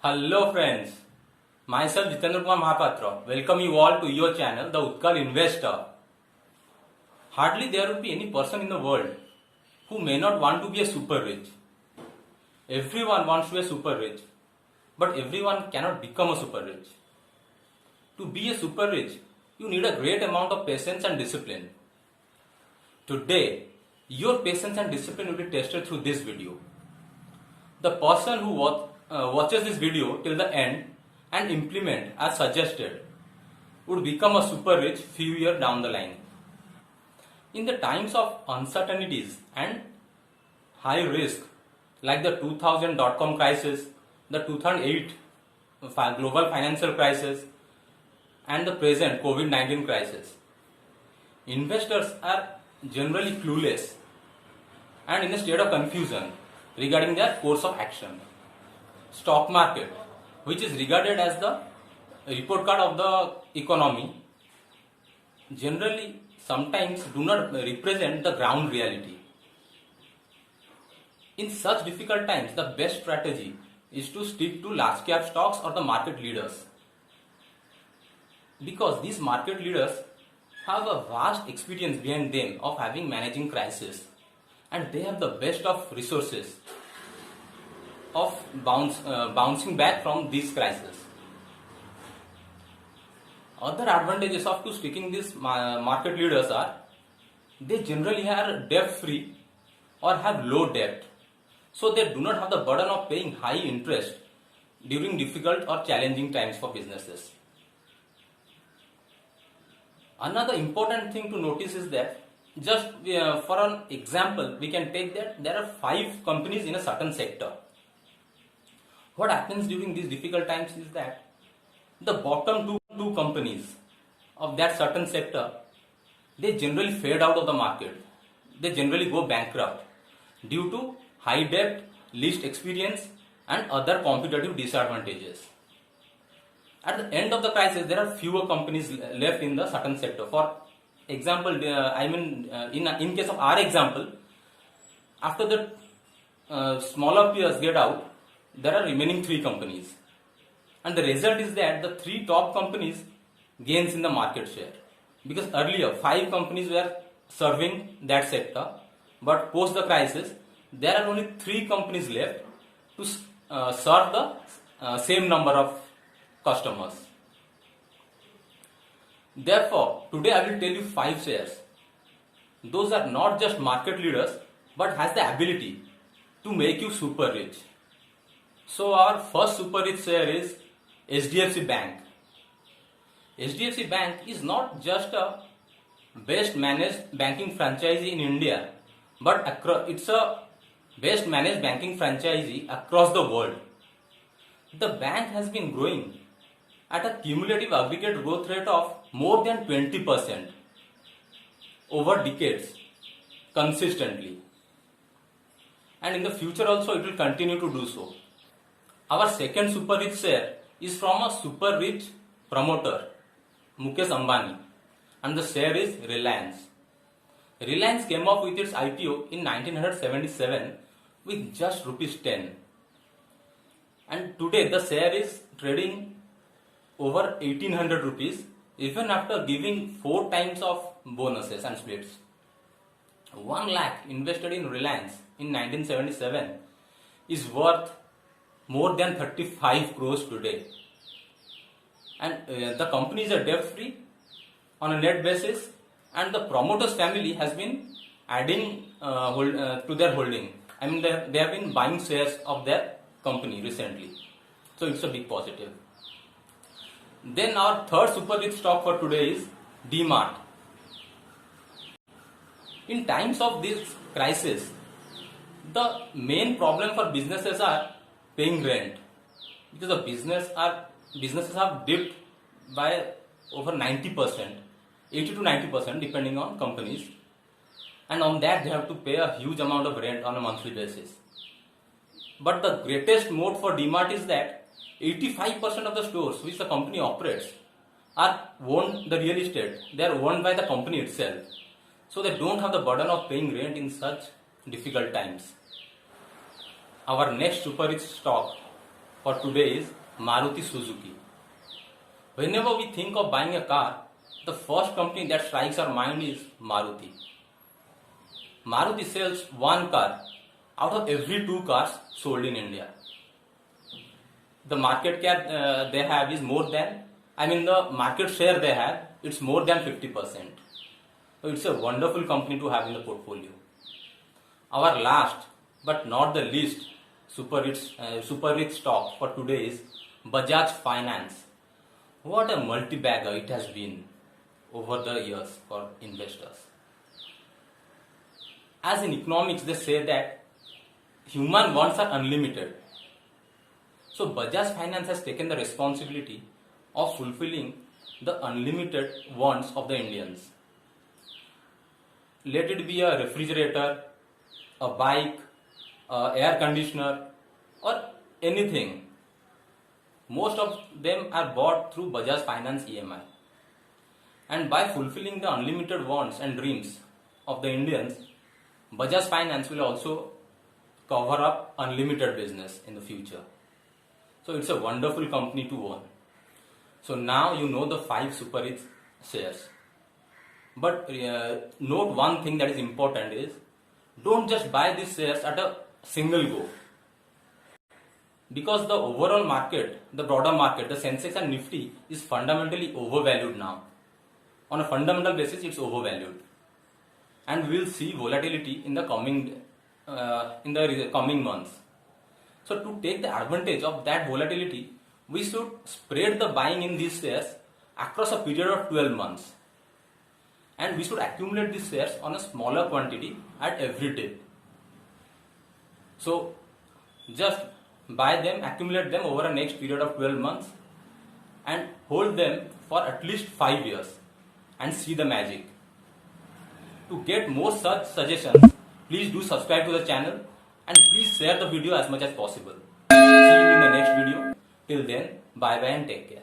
Hello friends, myself Jitendra Kumar Mahapatra. Welcome you all to your channel, The Utkal Investor. Hardly there would be any person in the world who may not want to be a super rich. Everyone wants to be a super rich, but everyone cannot become a super rich. To be a super rich, you need a great amount of patience and discipline. Today, your patience and discipline will be tested through this video. The person who watches this video till the end and implement as suggested would become a super rich few years down the line. In the times of uncertainties and high risk like the 2000 dot-com crisis, the 2008 global financial crisis and the present COVID-19 crisis, investors are generally clueless and in a state of confusion regarding their course of action. Stock market, which is regarded as the report card of the economy, generally sometimes do not represent the ground reality. In such difficult times, the best strategy is to stick to large cap stocks or the market leaders, because these market leaders have a vast experience behind them of having managing crisis, and they have the best of resources of bouncing back from these crises. Other advantages of sticking these market leaders are they generally are debt free or have low debt, so they do not have the burden of paying high interest during difficult or challenging times for businesses. Another important thing to notice is that just for an example, we can take that there are 5 companies in a certain sector. What happens during these difficult times is that the bottom two companies of that certain sector, they generally fade out of the market. They generally go bankrupt due to high debt, least experience and other competitive disadvantages. At the end of the crisis, there are fewer companies left in the certain sector. For example, in case of our example, after the smaller peers get out, there are remaining 3 companies, and the result is that the 3 top companies gains in the market share, because earlier 5 companies were serving that sector, but post the crisis there are only 3 companies left to serve the same number of customers. Therefore, today I will tell you 5 shares. Those are not just market leaders but has the ability to make you super rich. So our first super rich share is HDFC Bank. HDFC Bank is not just a best managed banking franchisee in India, but it's a best managed banking franchisee across the world. The bank has been growing at a cumulative aggregate growth rate of more than 20% over decades consistently, and in the future also it will continue to do so. Our second super rich share is from a super rich promoter, Mukesh Ambani, and the share is Reliance. Reliance came up with its IPO in 1977 with just rupees 10, and today the share is trading over 1800 rupees even after giving 4 times of bonuses and splits. 1 lakh invested in Reliance in 1977 is worth more than 35 crores today, and the companies are debt free on a net basis, and the promoters family has been adding to their holding. I mean, they have been buying shares of their company recently, so it's a big positive. Then our third super rich stock for today is DMart. In times of this crisis, the main problem for businesses are paying rent, because the businesses have dipped by over 90%, 80 to 90% depending on companies, and on that they have to pay a huge amount of rent on a monthly basis. But the greatest moat for DMart is that 85% of the stores which the company operates are owned, the real estate, they are owned by the company itself, so they don't have the burden of paying rent in such difficult times. Our next super rich stock for today is Maruti Suzuki. Whenever we think of buying a car, the first company that strikes our mind is Maruti. Maruti sells one car out of every two cars sold in India. The market cap they have is the market share they have, it's more than 50%. So it's a wonderful company to have in the portfolio. Our last but not the least super rich stock for today is Bajaj Finance. What a multi-bagger it has been over the years for investors. As in economics, they say that human wants are unlimited. So Bajaj Finance has taken the responsibility of fulfilling the unlimited wants of the Indians. Let it be a refrigerator, a bike, air conditioner, or anything. Most of them are bought through Bajaj Finance EMI. And by fulfilling the unlimited wants and dreams of the Indians, Bajaj Finance will also cover up unlimited business in the future. So it's a wonderful company to own. So now you know the 5 super rich shares. But note one thing that is important is, don't just buy these shares at a single go. Because the overall market, the broader market, the Sensex and Nifty is fundamentally overvalued now. On a fundamental basis, it's overvalued. And we'll see volatility in the coming months. So to take the advantage of that volatility, we should spread the buying in these shares across a period of 12 months. And we should accumulate these shares on a smaller quantity at every dip. So just buy them, accumulate them over a next period of 12 months and hold them for at least 5 years and see the magic. To get more such suggestions, please do subscribe to the channel and please share the video as much as possible. See you in the next video. Till then, bye bye and take care.